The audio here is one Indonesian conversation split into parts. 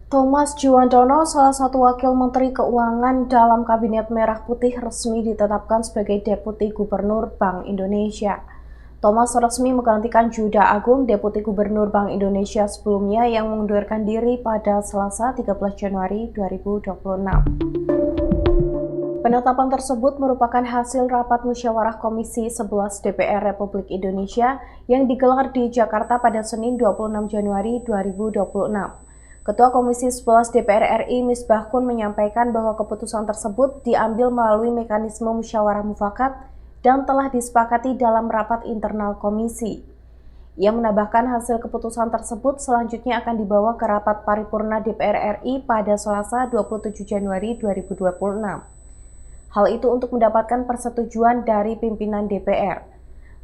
Thomas Djuwandono, salah satu wakil Menteri Keuangan dalam Kabinet Merah Putih, resmi ditetapkan sebagai Deputi Gubernur Bank Indonesia. Thomas resmi menggantikan Juda Agung, Deputi Gubernur Bank Indonesia sebelumnya yang mengundurkan diri pada Selasa 13 Januari 2026. Penetapan tersebut merupakan hasil rapat musyawarah Komisi 11 DPR Republik Indonesia yang digelar di Jakarta pada Senin 26 Januari 2026. Ketua Komisi 11 DPR RI Misbahkun menyampaikan bahwa keputusan tersebut diambil melalui mekanisme musyawarah mufakat dan telah disepakati dalam rapat internal komisi. Ia menambahkan hasil keputusan tersebut selanjutnya akan dibawa ke rapat paripurna DPR RI pada Selasa 27 Januari 2026. Hal itu untuk mendapatkan persetujuan dari pimpinan DPR.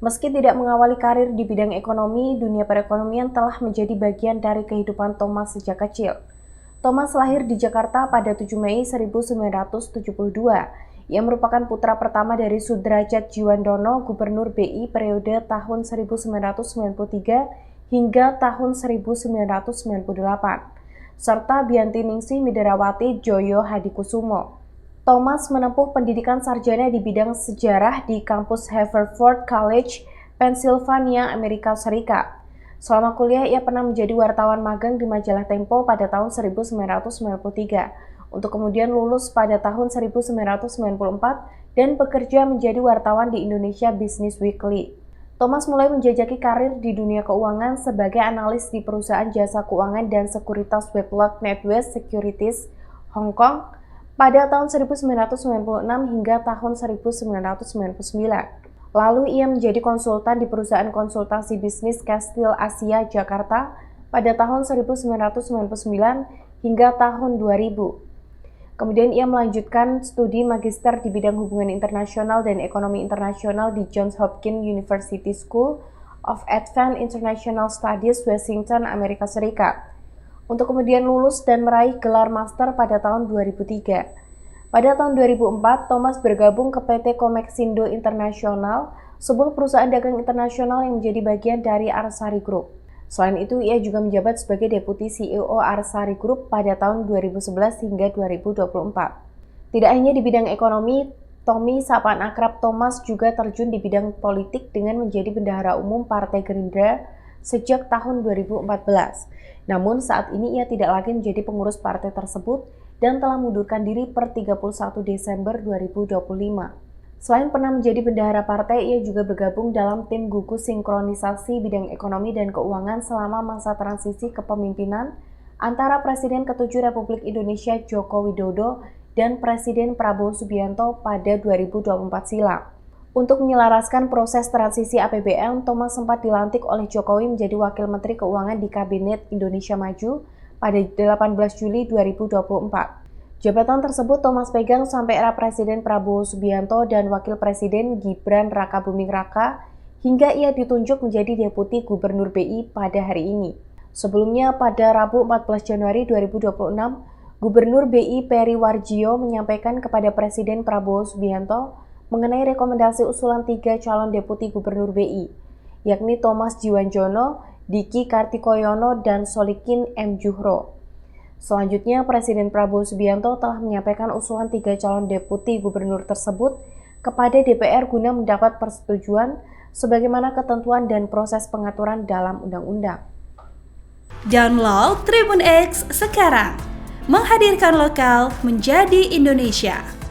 Meski tidak mengawali karir di bidang ekonomi, dunia perekonomian telah menjadi bagian dari kehidupan Thomas sejak kecil. Thomas lahir di Jakarta pada 7 Mei 1972. Ia merupakan putra pertama dari Sudrajat Djuwandono, Gubernur BI periode tahun 1993 hingga tahun 1998, serta Bianti Ningsih Midrawati Joyo Hadikusumo. Thomas menempuh pendidikan sarjana di bidang sejarah di kampus Haverford College, Pennsylvania, Amerika Serikat. Selama kuliah, ia pernah menjadi wartawan magang di majalah Tempo pada tahun 1993, untuk kemudian lulus pada tahun 1994 dan bekerja menjadi wartawan di Indonesia Business Weekly. Thomas mulai menjajaki karir di dunia keuangan sebagai analis di perusahaan jasa keuangan dan sekuritas Weblock NatWest Securities, Hong Kong, pada tahun 1996 hingga tahun 1999. Lalu ia menjadi konsultan di perusahaan konsultasi bisnis Kastil Asia Jakarta pada tahun 1999 hingga tahun 2000. Kemudian ia melanjutkan studi magister di bidang hubungan internasional dan ekonomi internasional di Johns Hopkins University School of Advanced International Studies, Washington, Amerika Serikat, untuk kemudian lulus dan meraih gelar master pada tahun 2003. Pada tahun 2004, Thomas bergabung ke PT Komeksindo Internasional, sebuah perusahaan dagang internasional yang menjadi bagian dari Arsari Group. Selain itu, ia juga menjabat sebagai Deputi CEO Arsari Group pada tahun 2011 hingga 2024. Tidak hanya di bidang ekonomi, Tommy, sapaan akrab Thomas, juga terjun di bidang politik dengan menjadi bendahara umum Partai Gerindra sejak tahun 2014. Namun saat ini ia tidak lagi menjadi pengurus partai tersebut dan telah mengundurkan diri per 31 Desember 2025. Selain pernah menjadi bendahara partai, ia juga bergabung dalam tim gugus sinkronisasi bidang ekonomi dan keuangan selama masa transisi kepemimpinan antara Presiden ke-7 Republik Indonesia Joko Widodo dan Presiden Prabowo Subianto pada 2024 silam. Untuk menyelaraskan proses transisi APBN, Thomas sempat dilantik oleh Jokowi menjadi Wakil Menteri Keuangan di Kabinet Indonesia Maju pada 18 Juli 2024. Jabatan tersebut Thomas pegang sampai era Presiden Prabowo Subianto dan Wakil Presiden Gibran Rakabuming Raka hingga ia ditunjuk menjadi Deputi Gubernur BI pada hari ini. Sebelumnya pada Rabu 14 Januari 2026, Gubernur BI Peri Warjio menyampaikan kepada Presiden Prabowo Subianto mengenai rekomendasi usulan 3 calon Deputi Gubernur BI, yakni Thomas Djuwandono, Diki Kartikoyono, dan Solikin M. Juhro. Selanjutnya, Presiden Prabowo Subianto telah menyampaikan usulan 3 calon Deputi Gubernur tersebut kepada DPR guna mendapat persetujuan sebagaimana ketentuan dan proses pengaturan dalam undang-undang. Download Tribun X sekarang, menghadirkan lokal menjadi Indonesia.